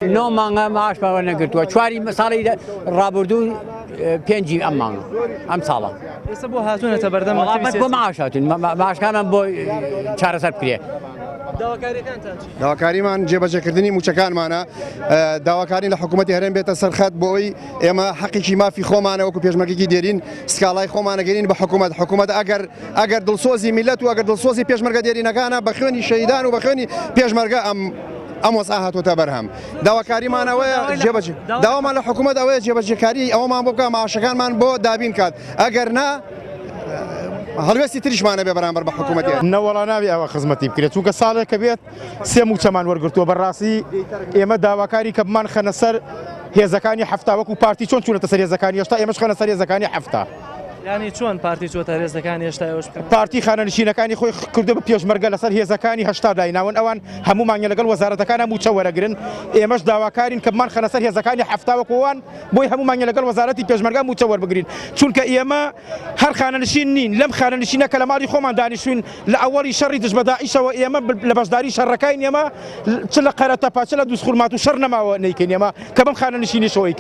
9 مانگە ماش بەوە نەگرتووە چواری ساڵی ڕابردوو 5 ئەم مانگە ئەم ساڵە ئێستا بۆ هاتوونەتە بەردەم بۆ ماش هاتوون ماشکانم بۆ چارەسەر بکرێ داواکاریمان جێبەجێکردنی موچەکانمانە داواکاری لە حکوومەتی هەرێم بێتە سەرخەت بۆی ئێمە حەقیکی مافی خۆمانە وەکو پێشمەرگێکی دێرین سکاڵای خۆمانەگەرین بە حکوومەت ئەگەر دڵسۆزی میلەت و ئەگەر دڵسۆزی پێشمەرگە دێرینەکانە بە خوێنی شەیدان و بە خوێنی پێشمەرگە ئەم وەسا هاتوۆتە بەرهەم داواکاریمانەوەیە جێبەجێ داوامان لە حکوومەت ئەوەیە جێبەجێکاری ئەوەمان بۆ بکە ماشەکانمان بۆ دابین کات ئەگەر نا هەڵوێستی تریشمانە بێ بەرامبەر بە حکوومەتی نەوەڵا ناوی ئەوە خزمەتی بکرێت چونکە ساڵێکە بێت سێ موچەمان وەرگرتووە بەڕاستی ئێمە داواکاری کە بمان خەنە سەر هێزەکانی هەفتا وەکو پارتی چۆن چوونەتە سەر هێزەکانی هێشتا ئێمەش خەنە سەر هێزەکانی هەفتا ینی چۆن پارتی چۆتە هێزەکانی هێشتا پارتی خانەنشینەکانی خۆی کردو بە پێشمەرگە لەسەر هێزەکانی هەشتا دایناون ئەوان هەمومانگە لەگەڵ وەزارەتەکانە موچە وەرەگرن ئێمەش داواکارین کە بمان خەنە سەر هێزەکانی هەفتا وەکووان بۆی هەمومانگە لەگەڵ وەزارەتی پێشمەرگە موچە وەربگرین چونکە ئێمە هەر خانەنشین نین لەم خانەنشینە کە لە ماڵی خۆمان دانیشتوین لە ئەوەڵی شەڕی دژ بە داعیشەوە ئێمە لە بەشداری شەڕەکەین ئێمە چ لە قەرەتەپا چ لە دووسخورمات و شەڕ نەماوە نەیکەین ئێمە کە بەم خانەنشینیشەوەی